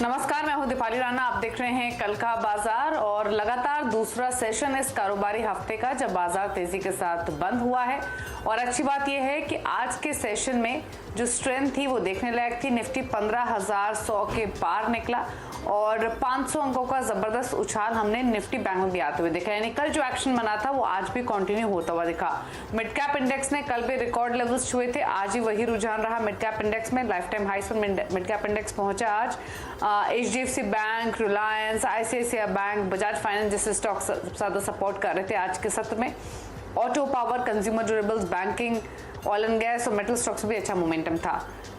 नमस्कार, मैं हूं दीपाली राणा। आप देख रहे हैं कल का बाजार और लगातार दूसरा सेशन इस कारोबारी हफ्ते का जब बाजार तेजी के साथ बंद हुआ है। और अच्छी बात यह है कि आज के सेशन में जो स्ट्रेंथ थी वो देखने लायक थी। निफ्टी 15,100 के पार निकला और 500 अंकों का जबरदस्त उछाल हमने निफ्टी बैंक में भी आते हुए देखा। यानी कल जो एक्शन बना था वो आज भी कंटिन्यू होता हुआ दिखा। मिड कैप इंडेक्स ने कल भी रिकॉर्ड लेवल्स छुए थे, आज ही वही रुझान रहा मिड कैप इंडेक्स में। लाइफ टाइम हाइस पर मिड कैप इंडेक्स पहुंचा आज। HDFC bank, Reliance, ICICI bank, Bajaj finance जैसे स्टॉक्स सबसे ज्यादा सपोर्ट कर रहे थे आज के सत्र में। Auto, power, consumer durables, banking, oil and gas और मेटल स्टॉक्स भी अच्छा मोमेंटम था।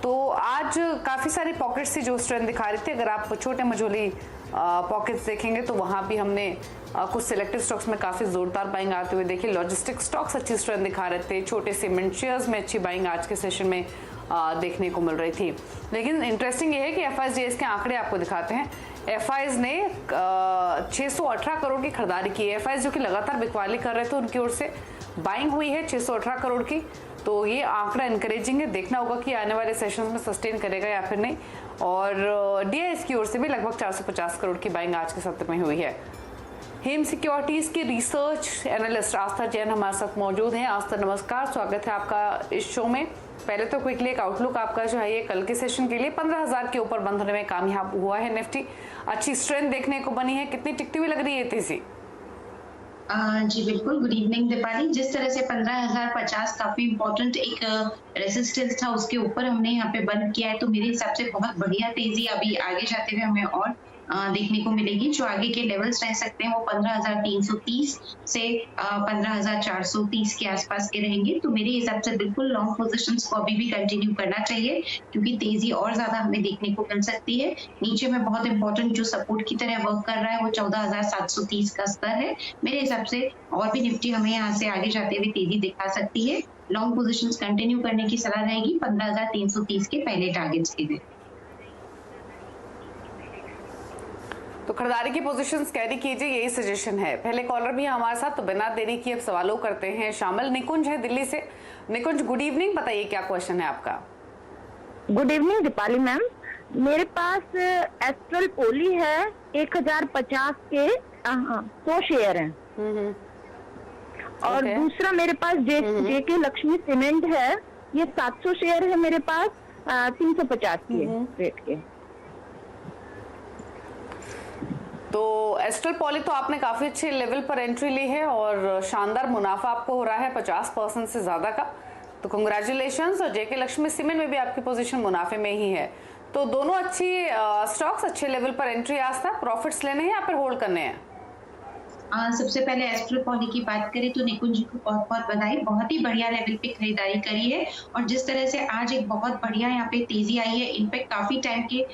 तो आज काफी सारी पॉकेट्स थी जो स्ट्रेंथ दिखा रही थी। अगर आप छोटे मझोली पॉकेट्स देखेंगे तो वहां भी हमने कुछ सिलेक्टिव स्टॉक्स में काफी जोरदार बाइंग आते हुए देखी। लॉजिस्टिक स्टॉक्स अच्छी स्ट्रेंथ दिखा रहे थे। छोटे सीमेंट शेयर्स में अच्छी बाइंग आज के सेशन में देखने को मिल रही थी। लेकिन इंटरेस्टिंग ये है कि FIs के आंकड़े आपको दिखाते हैं। FIs ने 618 करोड़ की खरीदारी की है। FIs जो कि लगातार बिकवाली कर रहे थे उनकी ओर से बाइंग हुई है 618 करोड़ की। तो ये आंकड़ा इनकरेजिंग है। देखना होगा कि आने वाले सेशंस में सस्टेन करेगा या फिर नहीं। और DIs की ओर से भी लगभग 450 करोड़ की बाइंग आज के सत्र में हुई है। हेम सिक्योरिटीज के रिसर्च एनालिस्ट आस्था जैन हमारे साथ मौजूद हैं। आस्था, नमस्कार, स्वागत है आपका इस शो में। पहले तो क्विकली एक आउटलुक आपका जो है ये कल के सेशन के लिए 15,000 के ऊपर बंद होने में कामयाब हुआ है निफ्टी। अच्छी स्ट्रेंथ देखने को बनी है। कितनी टिकती हुई लग रही है तेजी? जी बिल्कुल, गुड इवनिंग दीपाली। जिस तरह से 15,050 काफी इंपॉर्टेंट एक रेजिस्टेंस था, उसके ऊपर हमने यहाँ पे बंद किया है, तो मेरे हिसाब से बहुत बढ़िया तेजी अभी आगे जाते हुए हमें और देखने को मिलेगी। जो आगे के लेवल्स रह सकते हैं वो 15,330 से 15,430 के आसपास के रहेंगे। तो मेरे हिसाब से बिल्कुल लॉन्ग पोजीशंस को अभी भी कंटिन्यू करना चाहिए, क्योंकि तेजी और ज्यादा हमें देखने को मिल सकती है। नीचे में बहुत इंपॉर्टेंट जो सपोर्ट की तरह वर्क कर रहा है वो 14,730 का स्तर है। मेरे हिसाब से और भी निफ्टी हमें यहाँ से आगे जाते हुए तेजी दिखा सकती है। लॉन्ग पोजीशंस कंटिन्यू करने की सलाह रहेगी 15,330 के पहले टारगेट्स के लिए। तो खरीदारी की पोजीशंस कैरी कीजिए, यही सजेशन है। पहले कॉलर भी हमारे साथ, तो बिना देरी किए अब सवालों करते हैं शामिल। निकुंज है दिल्ली से। निकुंज, गुड इवनिंग, बताइए क्या क्वेश्चन है आपका? Good evening Deepali ma'am. मेरे पास एस्ट्रल पोली है 1050 के 100 शेयर हैं। और दूसरा मेरे पास जेके लक्ष्मी सीमेंट है, ये 700 शेयर है मेरे पास, 350 के रेट के। तो एस्ट्रल पॉली तो आपने काफी अच्छे लेवल पर एंट्री ली है और शानदार मुनाफा आपको हो रहा है 50% से ज्यादा का, तो कांग्रेचुलेशंस। और जेके लक्ष्मी सीमेंट में भी आपकी पोजीशन मुनाफे में ही है। तो दोनों अच्छी स्टॉक्स अच्छे लेवल पर एंट्री। आज तक प्रॉफिट्स लेने हैं या फिर होल्ड करने हैं? सबसे पहले एस्ट्रल पॉली की बात करें तो निकुंज जी को बहुत बहुत बधाई, बहुत ही बढ़िया लेवल पे खरीदारी करी है। और जिस तरह से आज एक बहुत बढ़िया यहाँ पे तेजी आई है, इनफैक्ट काफी टाइम के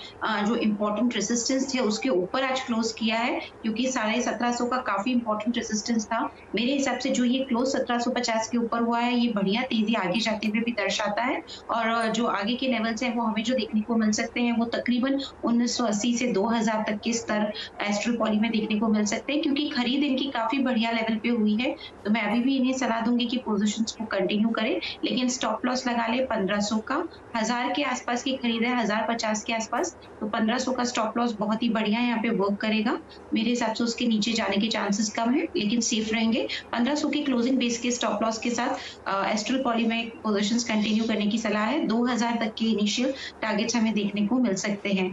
जो इम्पोर्टेंट रेजिस्टेंस थे उसके ऊपर आज क्लोज किया है, क्योंकि 1750 का काफी इंपॉर्टेंट रेजिस्टेंस था। मेरे हिसाब से जो ये क्लोज 1750 के ऊपर हुआ है, ये बढ़िया तेजी आगे जाते हुए भी दर्शाता है। और जो आगे के लेवल्स हैं वो हमें जो देखने को मिल सकते हैं वो तकरीबन 1980 से 2000 तक के स्तर एस्ट्रल पॉली में देखने को मिल सकते हैं, क्योंकि खरीद इनकी काफी बढ़िया लेवल पे हुई है। तो मैं अभी भी इन्हें सलाह दूंगी कि पोजीशंस को कंटिन्यू करें, लेकिन स्टॉप लॉस लगा ले 1500 का। 1000 के आसपास की खरीद है, 1050 के आसपास, तो 1500 का स्टॉप लॉस बहुत ही बढ़िया यहाँ पे वर्क करेगा। मेरे हिसाब से उसके नीचे जाने के चांसेस कम है, लेकिन सेफ रहेंगे। 1500 की क्लोजिंग बेस के स्टॉप लॉस के साथ एस्ट्रल पॉली में पोजीशंस कंटिन्यू करने की सलाह है। 2000 तक के इनिशियल टारगेट्स हमें देखने को मिल सकते हैं।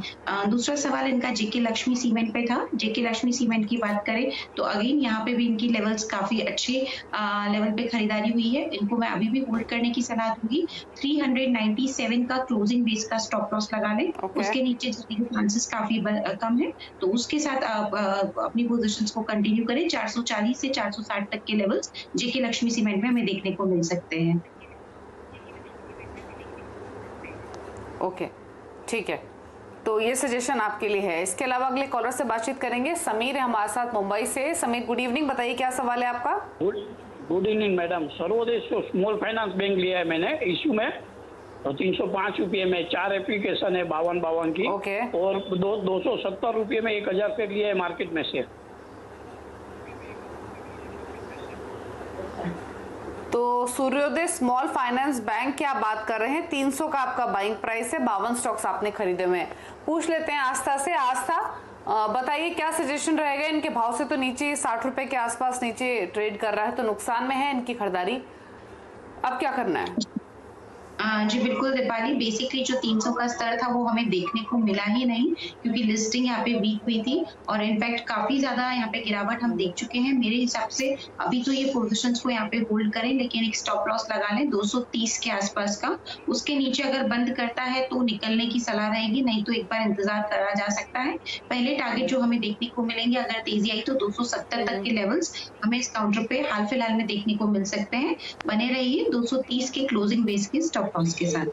दूसरा सवाल इनका जेके लक्ष्मी सीमेंट पे था। जेके लक्ष्मी सीमेंट की बात करें तो अगेन यहाँ पे भी इनकी लेवल्स काफी अच्छे लेवल पे खरीदारी हुई है। इनको मैं अभी भी होल्ड करने की सलाह दूंगी। 397 का क्लोजिंग बेस का स्टॉप लॉस लगा लें। उसके नीचे जाने के चांसेस काफी कम है, तो उसके साथ आप अपनी पोजीशंस को कंटिन्यू करें। 440 से 460 तक के लेवल्स जेके लक्ष्मी सीमेंट में हमें देखने को मिल सकते हैं। ओके, ठीक है, तो ये सजेशन आपके लिए है। इसके अलावा अगले कॉलर से बातचीत करेंगे। समीर है हमारे साथ मुंबई से। समीर, गुड इवनिंग, बताइए क्या सवाल है आपका? Good evening madam. Sarvodaya small finance bank लिया है मैंने इश्यू में, तो 305 रुपये में 4 एप्लीकेशन है 52 की। ओके। और 270 रुपये में 1000 से लिया है मार्केट में से। तो सूर्योदय स्मॉल फाइनेंस बैंक की आप बात कर रहे हैं, 300 का आपका बाइंग प्राइस है, 52 स्टॉक्स आपने खरीदे हुए हैं। पूछ लेते हैं आस्था से। आस्था, बताइए क्या सजेशन रहेगा? इनके भाव से तो नीचे 60 रुपए के आसपास नीचे ट्रेड कर रहा है, तो नुकसान में है इनकी खरीदारी, अब क्या करना है? जी बिल्कुल दीपाली, बेसिकली जो 300 का स्तर था वो हमें देखने को मिला ही नहीं, क्योंकि लिस्टिंग यहाँ पे वीक हुई थी और इनफैक्ट काफी ज्यादा यहाँ पे गिरावट हम देख चुके हैं। मेरे हिसाब से अभी तो ये पोजीशंस को यहाँ पे होल्ड करें, लेकिन एक स्टॉप लॉस लगा लें 230 के आसपास का। उसके नीचे अगर बंद करता है तो निकलने की सलाह रहेगी, नहीं तो एक बार इंतजार करा जा सकता है। पहले टारगेट जो हमें देखने को मिलेंगे अगर तेजी आई तो 270 तक के लेवल्स हमें इस काउंटर पे हाल फिलहाल में देखने को मिल सकते हैं। बने रहिए 230 के क्लोजिंग बेस के स्टॉप लॉस के साथ।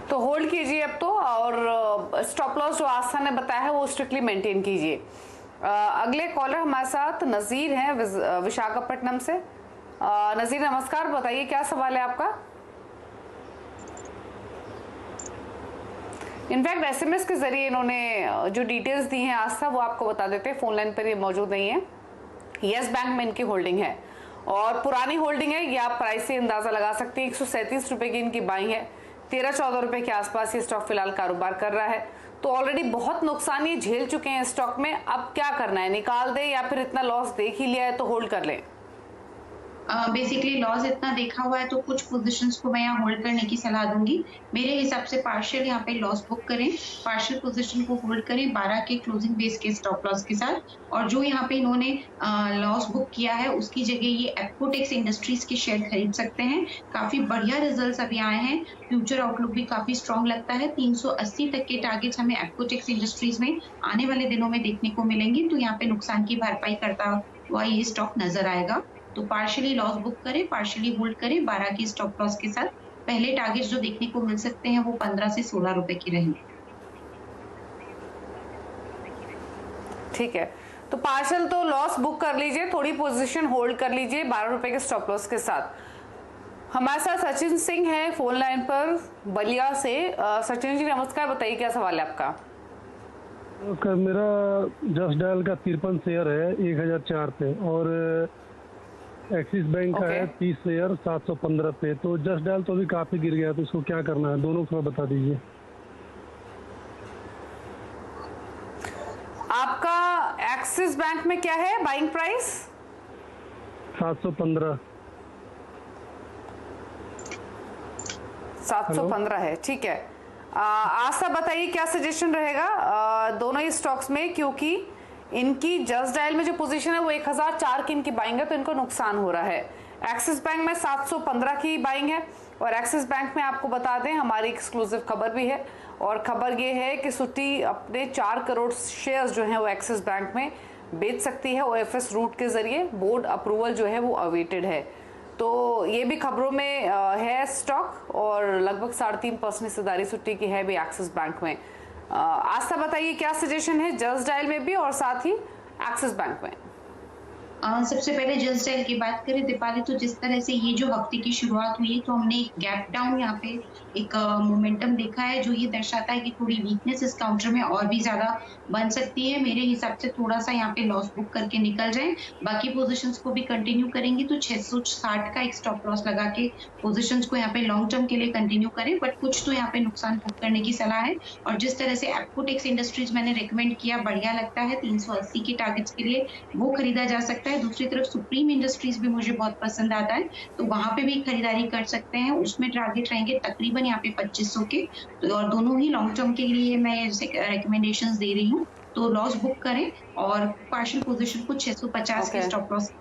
तो होल्ड कीजिए अब तो, और स्टॉप लॉस जो आस्था ने बताया है वो स्ट्रिक्टली मेंटेन कीजिए। अगले कॉलर हमारे साथ नजीर हैं विशाखापट्टनम से। नजीर नमस्कार, बताइए क्या सवाल है आपका? इनफैक्ट एसएमएस के जरिए इन्होंने जो डिटेल्स दी हैं आस्था वो आपको बता देते हैं, फोन लाइन पर ये मौजूद नहीं है। यस बैंक में इनकी होल्डिंग है और पुरानी होल्डिंग है, ये आप प्राइस से अंदाजा लगा सकते हैं। 137 रुपए की इनकी बाइंग है, 13-14 रुपए के आसपास ये स्टॉक फिलहाल कारोबार कर रहा है। तो ऑलरेडी बहुत नुकसान ये झेल चुके हैं स्टॉक में, अब क्या करना है? निकाल दे या फिर इतना लॉस देख ही लिया है तो होल्ड कर लें? बेसिकली लॉस इतना देखा हुआ है तो कुछ पोजीशंस को मैं यहाँ होल्ड करने की सलाह दूंगी। मेरे हिसाब से पार्शियल यहाँ पे लॉस बुक करें, पार्शियल पोजीशन को होल्ड करें 12 के क्लोजिंग बेस के स्टॉप लॉस के साथ। और जो यहाँ पे इन्होंने लॉस बुक किया है उसकी जगह ये एप्कोटेक्स इंडस्ट्रीज के शेयर खरीद सकते हैं। काफी बढ़िया रिजल्ट्स अभी आए हैं, फ्यूचर आउटलुक भी काफी स्ट्रॉन्ग लगता है। 380 तक के टारगेट्स हमें एप्कोटेक्स इंडस्ट्रीज में आने वाले दिनों में देखने को मिलेंगे, तो यहाँ पे नुकसान की भरपाई करता हुआ ये स्टॉक नजर आएगा। तो पार्शियली लॉस बुक करें, पार्शियली होल्ड करें 12 की स्टॉप लॉस के साथ। पहले टारगेट जो देखने को मिल सकते हैं वो 15 से 16 रुपए की रहेंगे। ठीक है, तो पार्शियल तो लॉस बुक कर लीजिए, थोड़ी पोजीशन होल्ड कर लीजिए 12 रुपए के स्टॉप लॉस के साथ। हमारे साथ सचिन सिंह है फोन लाइन पर बलिया से। सचिन जी नमस्कार, बताइए क्या सवाल है आपका? मेरा जस्ट डायल का 53 शेयर है 1004 पे, और एक्सिस बैंक का है 30 शेयर 715 पे। तो जस्ट डायल तो अभी काफी गिर गया, तो इसको क्या करना है? दोनों थोड़ा बता दीजिए। आपका एक्सिस बैंक में क्या है बाइंग प्राइस? 715 है, ठीक है। आस्था बताइए क्या सजेशन रहेगा दोनों ही स्टॉक्स में, क्योंकि इनकी जस्ट डायल में जो पोजीशन है वो 1004 की इनकी बाइंग है, तो इनको नुकसान हो रहा है। एक्सिस बैंक में 715 की बाइंग है, और एक्सिस बैंक में आपको बता दें हमारी एक्सक्लूसिव खबर भी है, और खबर ये है कि सुट्टी अपने 4 करोड़ शेयर्स जो हैं वो एक्सिस बैंक में बेच सकती है ओएफएस रूट के जरिए। बोर्ड अप्रूवल जो है वो अवेटेड है, तो ये भी खबरों में है स्टॉक, और लगभग 3.5% हिस्सेदारी सुट्टी की है भी एक्सिस बैंक में। आस्था बताइए क्या सजेशन है जस्ट डायल में भी और साथ ही एक्सिस बैंक में? सबसे पहले जस्ट डायल की बात करें दीपाली, तो जिस तरह से ये जो हफ्ते की शुरुआत हुई है तो हमने एक गैप डाउन यहाँ पे एक मोमेंटम देखा है, जो ये दर्शाता है कि थोड़ी वीकनेस इस काउंटर में और भी ज्यादा बन सकती है। मेरे हिसाब से थोड़ा सा यहाँ पे लॉस बुक करके निकल जाए, बाकी पोजीशंस को भी कंटिन्यू करेंगी तो 660 का एक स्टॉप लॉस लगा के पोजीशंस को यहाँ पे लॉन्ग टर्म के लिए कंटिन्यू करें, बट कुछ तो यहाँ पे नुकसान बुक करने की सलाह है। और जिस तरह से एप्कोटेक्स इंडस्ट्रीज मैंने रिकमेंड किया, बढ़िया लगता है, 380 के टारगेट्स के लिए वो खरीदा जा सकता है। दूसरी तरफ सुप्रीम इंडस्ट्रीज भी मुझे बहुत पसंद आता है, तो वहां पे भी खरीदारी कर सकते हैं। उसमें टारगेट रहेंगे तकरीबन यहाँ पे 2500 के, तो और दोनों ही लॉन्ग टर्म के लिए मैं रिकमेंडेशंस दे रही हूँ। तो लॉस बुक करें और पार्शियल पोजीशन को 650 के स्टॉप लॉस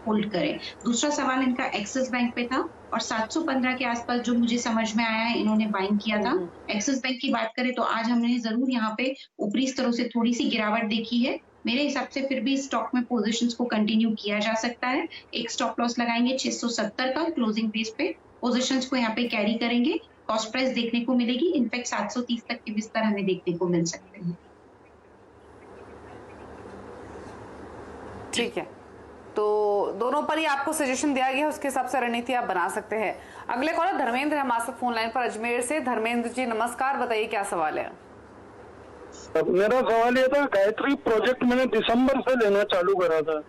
होल्ड करें। दूसरा सवाल इनका एक्सिस बैंक पे था, और 715 के आसपास जो मुझे समझ में आया है इन्होंने बाइंग किया था। एक्सिस बैंक की बात करें तो आज हमने जरूर यहाँ पे ऊपरी स्तरों से थोड़ी सी गिरावट देखी है। मेरे हिसाब से फिर भी स्टॉक में पोजीशंस को कंटिन्यू किया जा सकता है। एक स्टॉप लॉस लगाएंगे 670 का क्लोजिंग बेस पे, पोजीशंस को यहाँ पे कैरी करेंगे। कॉस्ट प्राइस देखने को मिलेगी, इनफैक्ट 730 तक के विस्तार हमें देखने को मिल सकते हैं। ठीक है, तो दोनों पर ही आपको सजेशन दिया गया है, उसके हिसाब से रणनीति आप बना सकते हैं। अगले कॉलर धर्मेंद्र हमारे साथ फोन लाइन पर अजमेर से। धर्मेंद्र जी नमस्कार, बताइए क्या सवाल है? मेरा सवाल ये था, गायत्री प्रोजेक्ट मैंने दिसंबर से लेना चालू करा था,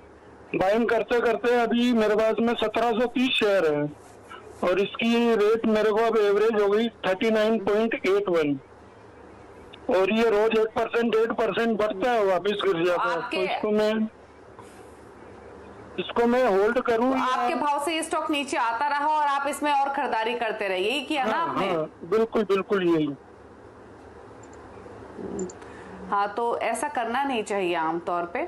बाइंग करते करते अभी मेरे पास में 1730 शेयर है और इसकी रेट मेरे को अब एवरेज हो गई 39.81 और ये रोज 1% बढ़ता है वापिस गिर जाता है। तो इसको मैं होल्ड करूं तो आपके भाव से ये स्टॉक नीचे आता रहा और आप इसमें और खरीदारी करते रहे, यही किया ना आपने? बिल्कुल बिल्कुल यही। हाँ, तो ऐसा करना नहीं चाहिए आमतौर पे,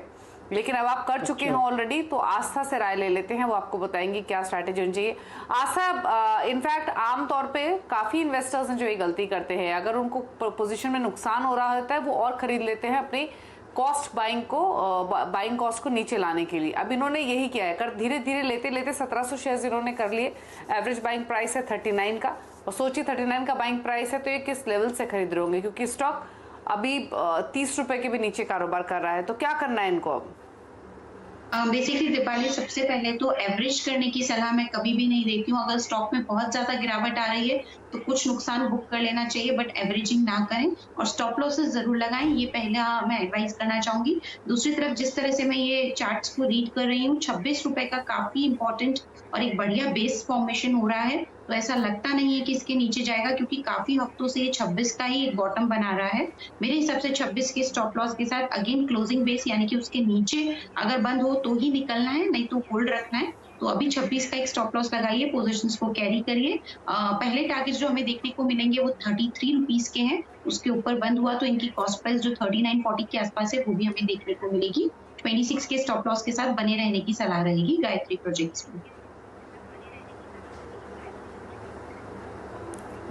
लेकिन अब आप कर चुके हैं ऑलरेडी, तो आस्था से राय ले लेते हैं, वो आपको बताएंगे क्या स्ट्रैटेजी होनी चाहिए। आस्था, इनफैक्ट आमतौर पे काफी इन्वेस्टर्स हैं जो ये गलती करते हैं, अगर उनको पोजीशन में नुकसान हो रहा होता है वो और खरीद लेते हैं अपनी बाइंग कॉस्ट को नीचे लाने के लिए। अब इन्होंने यही किया है, कर धीरे धीरे लेते लेते 1700 शेयर्स इन्होंने कर लिए। एवरेज बाइंग प्राइस है 39 का, और सोचिए 39 का बाइंग प्राइस है तो ये किस लेवल से खरीद रहे होंगे, क्योंकि स्टॉक अभी 30 रुपए के भी नीचे कारोबार कर रहा है। तो क्या करना है इनको अब? बेसिकली दीपाली, सबसे पहले तो एवरेज करने की सलाह मैं कभी भी नहीं देती हूँ। अगर स्टॉक में बहुत ज्यादा गिरावट आ रही है तो कुछ नुकसान बुक कर लेना चाहिए, बट एवरेजिंग ना करें और स्टॉप लॉसेस जरूर लगाएं, ये पहला मैं एडवाइस करना चाहूंगी। दूसरी तरफ जिस तरह से मैं ये चार्ट्स को रीड कर रही हूँ, 26 रुपए का काफी इंपॉर्टेंट और एक बढ़िया बेस फॉर्मेशन हो रहा है, तो ऐसा लगता नहीं है कि इसके नीचे जाएगा, क्योंकि काफी हफ्तों से ये 26 का ही एक बॉटम बना रहा है। मेरे हिसाब से 26 के स्टॉप लॉस के साथ अगेन क्लोजिंग बेस यानी कि उसके नीचे अगर बंद हो तो ही निकलना है, नहीं तो होल्ड रखना है। तो अभी 26 का एक स्टॉप लॉस लगाइए, पोजीशंस को कैरी करिए। पहले टारगेट्स जो हमें देखने को मिलेंगे वो 33 रुपीज के हैं, उसके ऊपर बंद हुआ तो इनकी कॉस्ट प्राइस जो 39.40 के आसपास है वो भी हमें देखने को मिलेगी। 26 के स्टॉप लॉस के साथ बने रहने की सलाह रहेगी गायत्री प्रोजेक्ट्स में।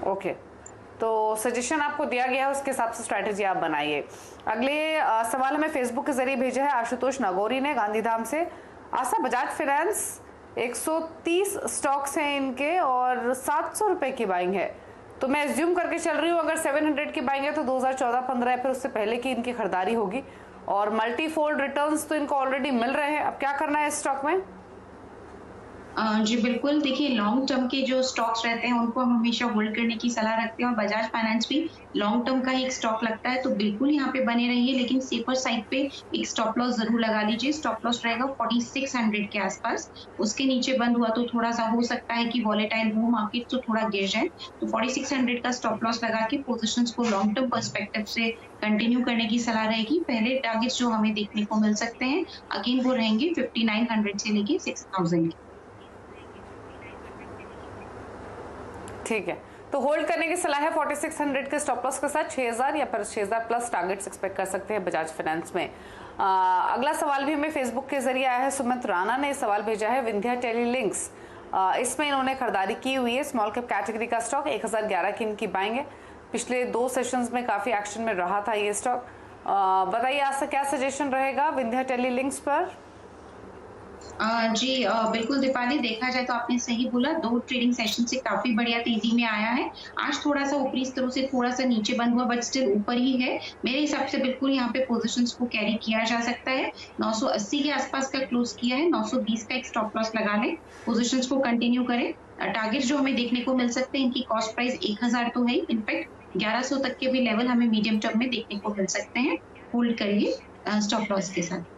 ओके, तो सजेशन आपको दिया गया है, उसके हिसाब से स्ट्रैटेजी आप बनाइए। अगले सवाल हमें फेसबुक के जरिए भेजा है आशुतोष नागौरी ने गांधीधाम से। आशा, बजाज फाइनेंस 130 स्टॉक्स हैं इनके और 700 रुपए की बाइंग है, तो मैं एज्यूम करके चल रही हूँ अगर 700 की बाइंग है तो 2014-15 या फिर उससे पहले की इनकी खरीदारी होगी, और मल्टीफोल्ड रिटर्न्स तो इनको ऑलरेडी मिल रहे हैं। अब क्या करना है इस स्टॉक में? जी बिल्कुल, देखिए लॉन्ग टर्म के जो स्टॉक्स रहते हैं उनको हम हमेशा होल्ड करने की सलाह रखते हैं और बजाज फाइनेंस भी लॉन्ग टर्म का ही एक स्टॉक लगता है, तो बिल्कुल यहाँ पे बने रहिए, लेकिन सेफर साइड पे एक स्टॉप लॉस जरूर लगा लीजिए। स्टॉप लॉस रहेगा 4600 के आसपास, उसके नीचे बंद हुआ तो थोड़ा सा हो सकता है कि वॉलेटाइल हो मार्केट तो थोड़ा गिर जाए, तो 4600 का स्टॉप लॉस लगा के पोजिशंस को लॉन्ग टर्म पर्सपेक्टिव से कंटिन्यू करने की सलाह रहेगी। पहले टारगेट्स जो हमें देखने को मिल सकते हैं अगेन वो रहेंगे 5900 से लेके 6000 के। ठीक है, तो होल्ड करने की सलाह है 4600 के स्टॉप लॉस के साथ 6000 या फिर 6000 प्लस टारगेट्स एक्सपेक्ट कर सकते हैं बजाज फाइनेंस में। अगला सवाल भी हमें फेसबुक के जरिए आया है। सुमित राणा ने सवाल भेजा है विंध्या टेलीलिंक्स, इसमें इन्होंने खरीदारी की हुई है, स्मॉल कैप कैटेगरी का स्टॉक, 1011 की इनकी बाइंग है। पिछले 2 सेशंस में काफी एक्शन में रहा था ये स्टॉक। बताइए आज क्या सजेशन रहेगा विंध्या टेलीलिंक्स पर? जी बिल्कुल दीपाली, देखा जाए तो आपने सही बोला, 2 ट्रेडिंग सेशन से काफी बढ़िया तेजी में आया है। आज थोड़ा सा ऊपरी स्तरों से थोड़ा सा नीचे बंद हुआ, बट स्टिल ऊपर ही है। मेरे हिसाब से बिल्कुल यहाँ पे पोजीशंस को कैरी किया जा सकता है। 980 के आसपास का क्लोज किया है, 920 का एक स्टॉप लॉस लगा ले, पोजीशंस को कंटिन्यू करें। टारगेट जो हमें देखने को मिल सकते हैं, इनकी कॉस्ट प्राइस 1000 तो है, इनफैक्ट 1100 तक के भी लेवल हमें मीडियम टर्म में देखने को मिल सकते हैं। होल्ड करिए स्टॉप लॉस के साथ।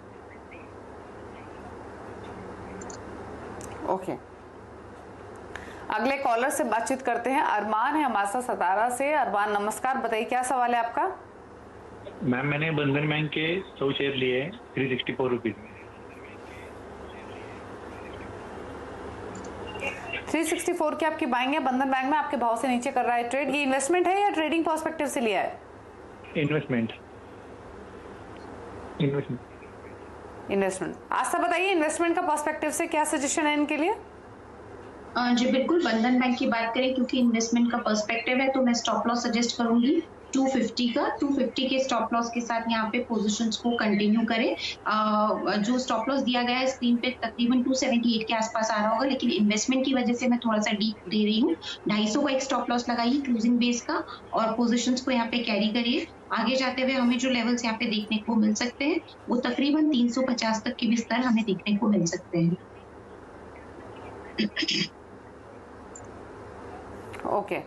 ओके, अगले कॉलर से बातचीत करते हैं। अरमान है हमारे साथ सतारा से। अरमान नमस्कार, बताइए क्या सवाल है आपका? मैम मैंने बंधन बैंक के 100 शेयर लिए 364 रुपीज में। 364 की आपकी बाइंग है, बंधन बैंक में आपके भाव से नीचे कर रहा है ट्रेड। ये इन्वेस्टमेंट है या ट्रेडिंग पर्सपेक्टिव से लिया है? इन्वेस्टमेंट। आस्था बताइए इन्वेस्टमेंट का पर्सपेक्टिव से क्या सजेशन है इनके लिए? जी बिल्कुल, बंधन बैंक की बात करें क्योंकि इन्वेस्टमेंट का पर्सपेक्टिव है तो मैं स्टॉप लॉस सजेस्ट करूंगी 250 का। 250 के स्टॉप लॉस के साथ यहाँ पे पोजीशंस को कंटिन्यू करें। जो स्टॉप लॉस दिया गया है स्क्रीन पे तकरीबन 278 के आसपास आ रहा होगा, लेकिन इन्वेस्टमेंट की वजह से मैं थोड़ा सा डीप दे रही हूँ। 250 का एक स्टॉप लॉस लगाइए क्लोजिंग बेस का और पोजीशंस को यहाँ पे कैरी करिए। आगे जाते हुए हमें जो लेवल्स यहाँ पे देखने को मिल सकते हैं वो तकरीबन 350 तक के भी स्तर हमें देखने को मिल सकते हैं। ओके,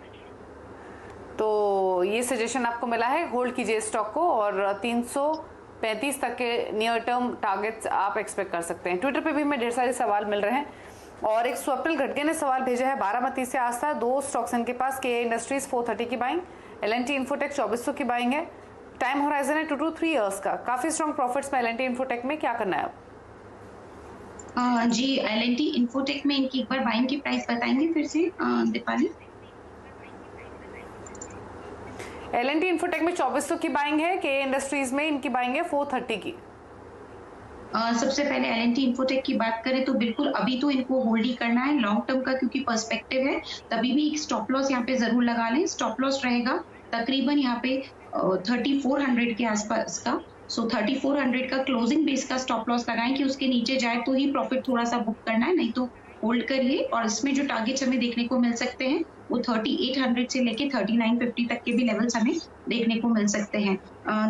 तो ये सजेशन आपको मिला है, होल्ड कीजिए स्टॉक को और 35 तक के नियर टर्म टारगेट्स आप एक्सपेक्ट कर सकते हैं। ट्विटर पे भी हमें ढेर सारे सवाल मिल रहे हैं और एक स्वप्निल घटके ने सवाल भेजा है बारामती से आस्था, 2 स्टॉक्स इनके पास, के इंडस्ट्रीज 430 की बाइंग, L&T इन्फोटेक 2400 की बाइंग है, टाइम होराइजन है 2 to 3 इयर्स का, काफी स्ट्रॉन्ग प्रॉफिट्स में L&T इन्फोटेक में, क्या करना है अब? जी L&T इन्फोटेक में इनकी एक बार बाइंग की प्राइस बताएंगे फिर से दीपाली? L&T इन्फोटेक में 2400 की बाइंग है, के इंडस्ट्रीज में इनकी बाइंग है 430 की। सबसे पहले L&T इन्फोटेक की बात करें तो बिल्कुल अभी तो इनको होल्ड ही करना है लॉन्ग टर्म का, क्योंकि पर्सपेक्टिव है, तभी भी एक स्टॉप लॉस यहाँ पे जरूर लगा लें। स्टॉप लॉस रहेगा तकरीबन यहाँ पे 3400 के आसपास का। सो 3400 का क्लोजिंग बेस का स्टॉप लॉस लगाएं कि उसके नीचे जाए तो ही प्रॉफिट थोड़ा सा बुक करना है, नहीं तो होल्ड करिए। और इसमें जो टारगेट्स हमें देखने को मिल सकते हैं वो 3800 से लेके 3950 तक के भी लेवल्स हमें देखने को मिल सकते हैं।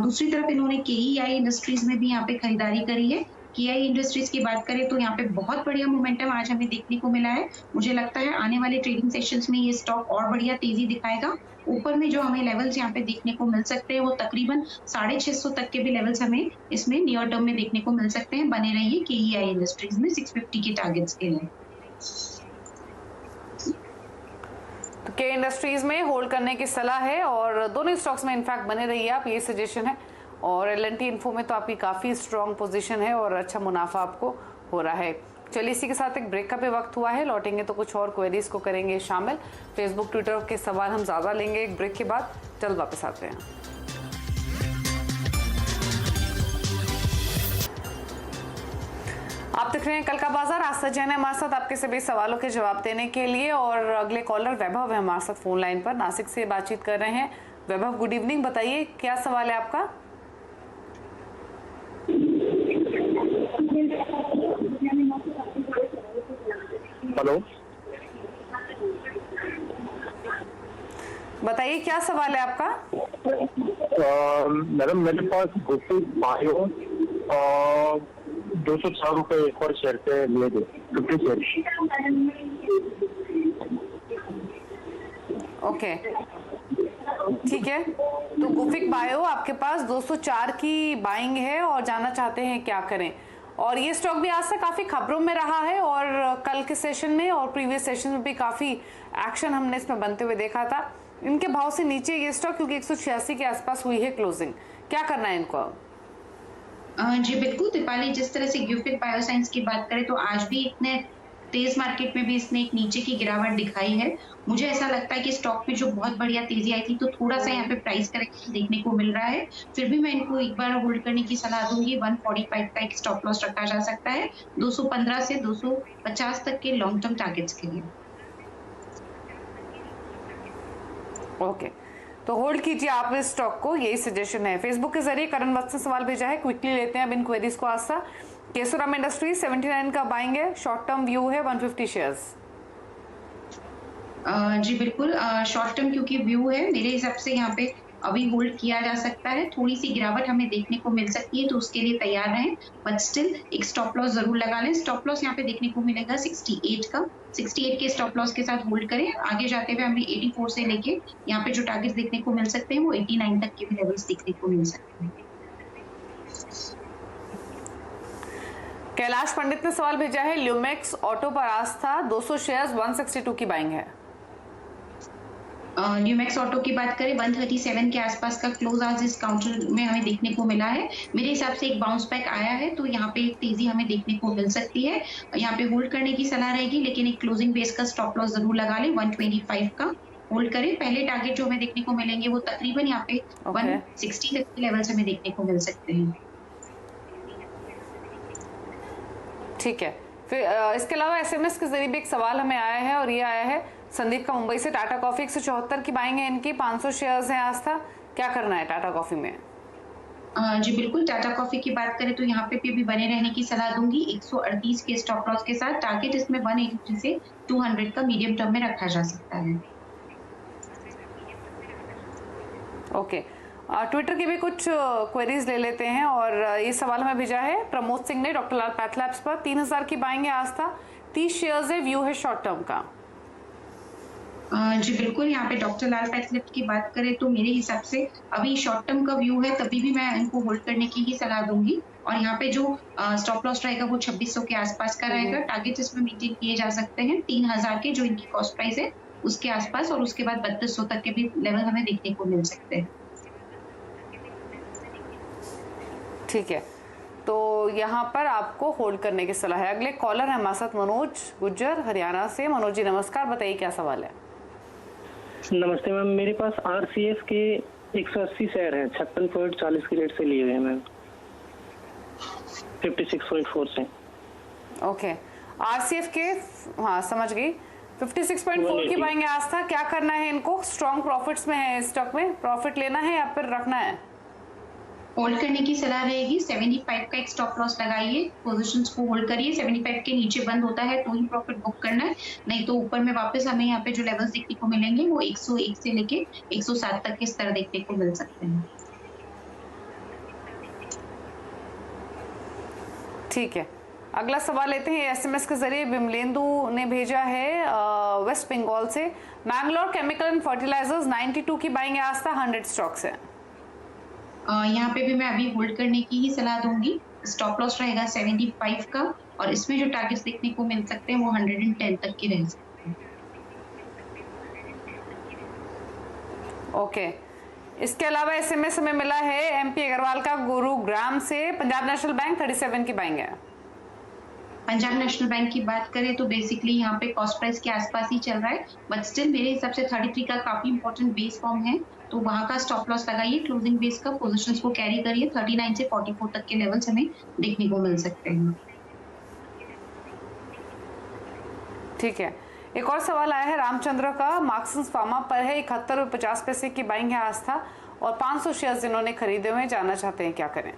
दूसरी तरफ इन्होंने KEI इंडस्ट्रीज में भी यहाँ पे खरीदारी करी है। KEI इंडस्ट्रीज की बात करें तो यहाँ पे बहुत बढ़िया मोमेंटम आज हमें देखने को मिला है। मुझे लगता है आने वाले ट्रेडिंग सेशंस में ये स्टॉक और बढ़िया तेजी दिखाएगा। ऊपर में जो हमें लेवल्स यहाँ पे देखने को मिल सकते हैं वो तकरीबन 650 तक के भी लेवल्स हमें इसमें नियर टर्म में देखने को मिल सकते हैं। बने रहिए KEI इंडस्ट्रीज में 650 के टारगेट्स के लिए। तो के इंडस्ट्रीज में होल्ड करने की सलाह है और दोनों स्टॉक्स में इनफैक्ट बने रहिए आप, ये सजेशन है। और L&T इन्फो में तो आपकी काफ़ी स्ट्रॉन्ग पोजीशन है और अच्छा मुनाफा आपको हो रहा है। चलिए इसी के साथ एक ब्रेक का भी वक्त हुआ है, लौटेंगे तो कुछ और क्वेरीज को करेंगे शामिल। फेसबुक ट्विटर के सवाल हम ज़्यादा लेंगे एक ब्रेक के बाद, जल्द वापस आते हैं। आप देख रहे हैं कल का बाजार, आस्था जैन है हमारे साथ आपके सभी सवालों के जवाब देने के लिए। और अगले कॉलर वैभव है हमारे साथ फोन लाइन पर, नासिक से बातचीत कर रहे हैं। वैभव गुड इवनिंग, बताइए क्या सवाल है आपका? हेलो, बताइए क्या सवाल है आपका? मैडम मेरे पास गुफिक बायो 204 रुपए पर शेयर पे लिए थे 50 शेयर। ओके ठीक है, तो गुफिक बायो आपके पास 204 की बाइंग है और जानना चाहते हैं क्या करें। और ये स्टॉक भी आज से काफी खबरों में रहा है और कल के सेशन में और प्रीवियस सेशन में भी काफी एक्शन हमने इसमें बनते हुए देखा था। इनके भाव से नीचे ये स्टॉक क्योंकि 186 के आसपास हुई है क्लोजिंग, क्या करना है इनको? जी बिल्कुल दीपाली, जिस तरह से गुफिक बायोसाइंस की बात करें तो आज भी इतने तेज मार्केट में भी इसने एक नीचे की गिरावट दिखाई है। मुझे ऐसा लगता है कि स्टॉक में जो बहुत बढ़िया तेजी आई थी तो थोड़ा सा यहाँ पे प्राइस करेक्शन देखने को मिल रहा है। फिर भी मैं इनको एक बार होल्ड करने की सलाह दूंगी। 145 का एक स्टॉप लॉस रखा जा सकता है 215 से 250 तक के लॉन्ग टर्म टारगेट्स के लिए। ओके, तो होल्ड कीजिए आप इस स्टॉक को, यही सजेशन है। फेसबुक के जरिए करण वत्स ने सवाल भेजा है, क्विकली लेते हैं अब इन क्वेरीज को। आस्था केसुराम इंडस्ट्रीज 79 का बाइंग है, शॉर्ट टर्म व्यू है 150 शेयर्स। जी बिल्कुल, शॉर्ट टर्म क्योंकि व्यू है मेरे हिसाब से यहाँ पे अभी होल्ड किया जा सकता है। थोड़ी सी गिरावट हमें देखने को मिल सकती है तो उसके लिए तैयार रहें, बट स्टिल एक स्टॉप लॉस जरूर लगा लें। स्टॉप लॉस यहाँ पे देखने को मिलेगा 68 का, 68 के स्टॉप लॉस के साथ होल्ड करें। आगे जाते हुए हमें 84 से लेके यहाँ पे जो टारगेट्स देखने को मिल सकते हैं वो 89 तक के भी लेवल्स देखने को मिल सकते हैं। कैलाश पंडित ने सवाल भेजा है, ल्यूमेक्स ऑटो पर आस्था 200 शेयर्स 162 की बाइंग है। ल्यूमेक्स ऑटो की बात करें 137 के आसपास का क्लोज आज इस काउंटर में हमें देखने को मिला है। मेरे हिसाब से एक बाउंस बैक आया है तो यहाँ पे एक तेजी हमें देखने को मिल सकती है। यहाँ पे होल्ड करने की सलाह रहेगी, लेकिन एक क्लोजिंग बेस का स्टॉप लॉस जरूर लगा लें 125 का होल्ड करें। पहले टारगेट जो हमें देखने को मिलेंगे वो तकरीबन यहाँ पे 160 तक के लेवल्स हमें देखने को मिल सकते हैं। ठीक है, फिर इसके अलावा SMS के जरिए भी एक सवाल हमें आया है और ये आया है संदीप का मुंबई से, टाटा कॉफी 174 की बाइंग है इनकी, 500 शेयर्स हैं आस्था, क्या करना है टाटा कॉफी में? जी बिल्कुल, टाटा कॉफी की बात करें तो यहाँ पे भी बने रहने की सलाह दूंगी 138 के स्टॉप लॉस के साथ। टारगेट इसमें 183 से 200 का मीडियम टर्म में रखा जा सकता है। ओके, ट्विटर की भी कुछ क्वेरीज ले लेते हैं और ये सवाल हमें भेजा है प्रमोद सिंह ने डॉक्टर लाल पैथलैब्स पर, 3000 की बाइंग है आस्था, 30 शेयर्स है, व्यू है शॉर्ट टर्म का। जी बिल्कुल, यहाँ पे डॉक्टर लाल पैथलिफ्ट की बात करें तो मेरे हिसाब से अभी शॉर्ट टर्म का व्यू है, तभी भी मैं इनको होल्ड करने की ही सलाह दूंगी। और यहाँ पे जो स्टॉप लॉस रहेगा वो 2600 के आसपास का रहेगा। टारगेट इसमें मेंटेन किए जा सकते हैं 3000 के, जो इनकी कॉस्ट प्राइस है उसके आसपास, और उसके बाद 3200 तक के भी लेवल हमें देखने को मिल सकते हैं। ठीक है, तो यहाँ पर आपको होल्ड करने की सलाह है। अगले कॉलर है हमारे साथ मनोज गुज्जर हरियाणा से। मनोज जी नमस्कार, बताइए क्या सवाल है। नमस्ते मैम, मेरे पास RCF के 180 शेयर हैं, 56.40 की रेट से लिए हुए हैं मैम, 56.4 से। ओके, RCF के, हाँ समझ गई, 56.4 की बाइंग आस्था। क्या करना है इनको? स्ट्रॉन्ग प्रॉफिट्स में है स्टॉक में, प्रॉफिट लेना है या फिर रखना है? होल्ड करने की सलाह रहेगी। 75 का एक स्टॉप लॉस लगाइए, पोजीशंस को होल्ड करिए। 75 के नीचे बंद होता है तो ही प्रॉफिट बुक करना है, नहीं तो ऊपर में वापस हमें यहाँ पे जो लेवल्स देखने को मिलेंगे वो 101 से लेके 107 तक के स्तर देखने को मिल सकते हैं। ठीक है, अगला सवाल लेते हैं। SMS के जरिए बिमलेंदु ने भेजा है वेस्ट बंगाल से। मैंगलोर केमिकल एंड फर्टिलाइजर्स 92 की बाइंग आस्था, 100 स्टॉक्स है। यहाँ पे भी मैं अभी होल्ड करने की ही सलाह दूंगी। स्टॉप लॉस रहेगा 75 का, और इसमें जो टारगेट्स देखने को मिल सकते हैं वो 110 तक के रह सकते हैं। ओके, इसके अलावा SMS में मिला है MP अग्रवाल का गुरुग्राम से। पंजाब नेशनल बैंक 37 की बाइंग है। पंजाब नेशनल बैंक की बात करें तो बेसिकली यहाँ पे कॉस्ट प्राइस के आसपास ही चल रहा है, बट स्टिल मेरे हिसाब से 33 का काफी इंपॉर्टेंट बेस फॉर्म है, तो वहां का स्टॉप लॉस लगाइए। क्लोजिंग बेस का पोजीशंस को कैरी करिए। 39 से 44 तक के लेवल्स हमें देखने को मिल सकते हैं। ठीक है, एक और सवाल आया है रामचंद्र का। मार्क्सन्स फार्मा पर है 71.50 की बाइंग है आस्था, और 500 शेयर जिन्होंने खरीदे हुए जानना चाहते हैं क्या करें।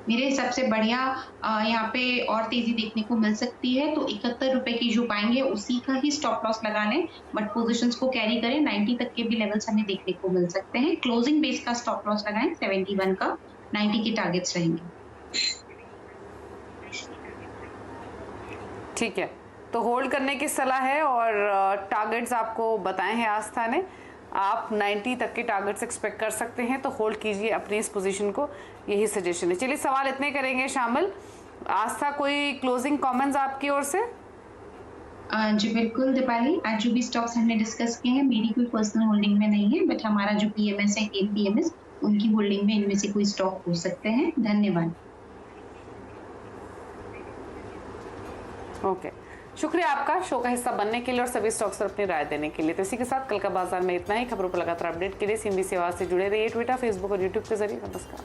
मेरे हिसाब से बढ़िया यहाँ पे और तेजी देखने को मिल सकती है, तो 71 रुपए की जो पाएंगे उसी का ही स्टॉप लॉस लगा लें, बट पोजीशंस को कैरी करें। 90 तक के भी लेवल्स हमें देखने को मिल सकते हैं। क्लोजिंग बेस का स्टॉप लॉस लगाएं 71 का, 90 के टारगेट्स रहेंगे। ठीक है, तो होल्ड करने की सलाह है और टारगेट्स आपको बताए हैं आस्था ने। आप 90 तक के टारगेट्स एक्सपेक्ट कर सकते हैं, तो होल्ड कीजिए अपनी इस पोजीशन को, यही सजेशन है। चलिए सवाल इतने करेंगे शामिल। आस्था, कोई क्लोजिंग कमेंट्स आपकी ओर से? जी बिल्कुल दीपाली, आज जो भी स्टॉक्स हमने डिस्कस किए हैं मेरी कोई पर्सनल होल्डिंग में नहीं है, बट हमारा जो PMS है PMS उनकी होल्डिंग में इनमें से कोई स्टॉक हो सकते हैं। धन्यवाद। ओके, शुक्रिया आपका शो का हिस्सा बनने के लिए और सभी स्टॉक्स पर अपनी राय देने के लिए। तो इसी के साथ कल का बाजार में इतना ही। खबरों पर लगातार अपडेट के लिए CNBC आवाज से जुड़े रहिए, ट्विटर, फेसबुक और यूट्यूब के जरिए। नमस्कार।